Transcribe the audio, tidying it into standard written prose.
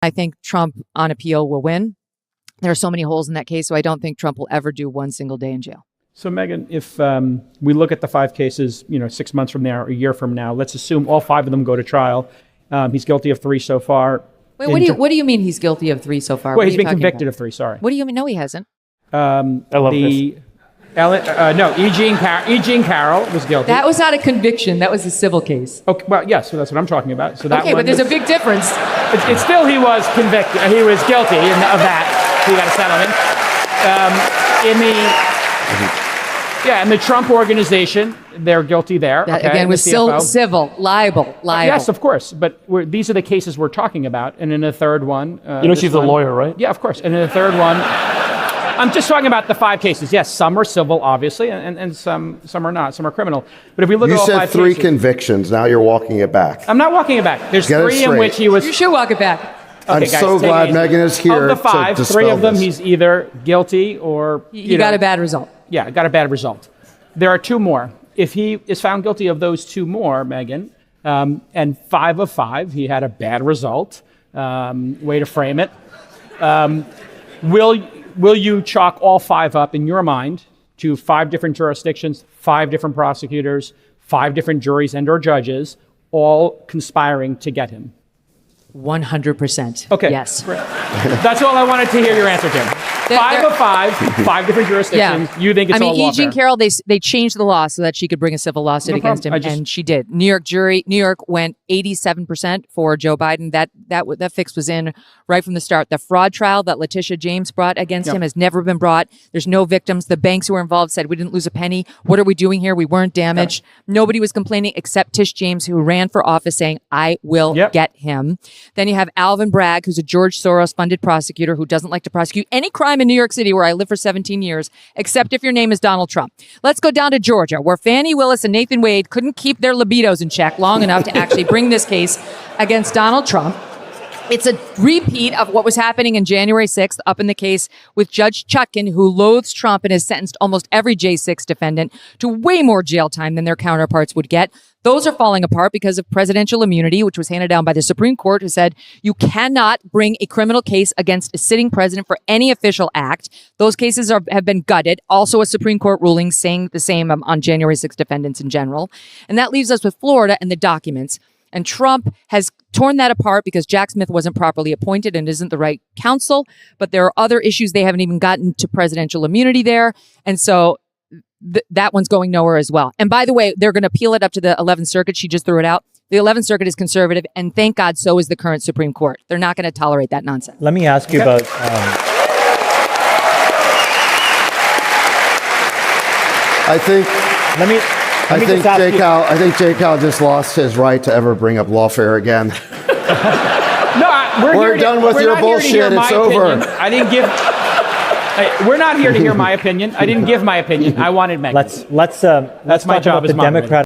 I think Trump on appeal will win. There are so many holes in that case, so I don't think Trump will ever do one single day in jail. So Megyn, if we look at the 5 cases, 6 months from now, or a year from now, let's assume all 5 of them go to trial. He's guilty of 3 so far. Wait, what do you mean he's guilty of 3 so far? Well, he's been convicted of 3. Sorry. What do you mean? No, he hasn't. I love this. E. Jean Carroll was guilty. That was not a conviction. That was a civil case. Okay, well, yes, so that's what I'm talking about. So that okay, but there's a big difference. It's still he was convicted. He was guilty of that. He got a settlement. In the Trump organization, they're guilty there. That, again, was still civil, libel. Yes, of course. But these are the cases we're talking about. And in the third one... she's a lawyer, right? Yeah, of course. And in the third one... I'm just talking about the 5 cases. Yes, some are civil, obviously, and some are not. Some are criminal. But if we look at all 5 cases... You said 3 convictions. Now you're walking it back. I'm not walking it back. There's 3 in which he was... You should walk it back. Okay, I'm so glad Megyn is here. Of the 5, 3 of them he's either guilty or... He got a bad result. Yeah, got a bad result. There are 2 more. If he is found guilty of those 2 more, Megyn, and 5 of 5, he had a bad result. Way to frame it. Will you chalk all 5 up in your mind to 5 different jurisdictions, 5 different prosecutors, 5 different juries and or judges, all conspiring to get him? 100%. Okay. Yes. That's all I wanted to hear your answer to. 5 of 5, 5 different jurisdictions. Yeah. You think it's all lawfare? Jean Carroll, they changed the law so that she could bring a civil lawsuit against him, and she did. New York went 87% for Joe Biden. That fix was in right from the start. The fraud trial that Letitia James brought against him has never been brought. There's no victims. The banks who were involved said, we didn't lose a penny. What are we doing here? We weren't damaged. Nobody was complaining except Tish James, who ran for office saying, I will get him. Then you have Alvin Bragg, who's a George Soros-funded prosecutor who doesn't like to prosecute any crime in New York City, where I lived for 17 years, except if your name is Donald Trump. Let's go down to Georgia, where Fani Willis and Nathan Wade couldn't keep their libidos in check long enough to actually bring this case against Donald Trump. It's a repeat of what was happening in January 6th up in the case with Judge Chutkan, who loathes Trump and has sentenced almost every J6 defendant to way more jail time than their counterparts would get. Those are falling apart because of presidential immunity, which was handed down by the Supreme Court, who said you cannot bring a criminal case against a sitting president for any official act. Those cases have been gutted. Also a Supreme Court ruling saying the same on January 6 defendants in general. And that leaves us with Florida and the documents. And Trump has torn that apart because Jack Smith wasn't properly appointed and isn't the right counsel. But there are other issues. They haven't even gotten to presidential immunity there. And so that one's going nowhere as well. And by the way, they're going to appeal it up to the 11th Circuit. She just threw it out. The 11th Circuit is conservative, and thank God so is the current Supreme Court. They're not going to tolerate that nonsense. Let me ask you about... I think Jay Cal just lost his right to ever bring up lawfare again. We're done with your bullshit. It's over. I didn't give... We're not here to hear my opinion. I didn't give my opinion. I wanted Megyn. Let's That's my talk job about as the Democratic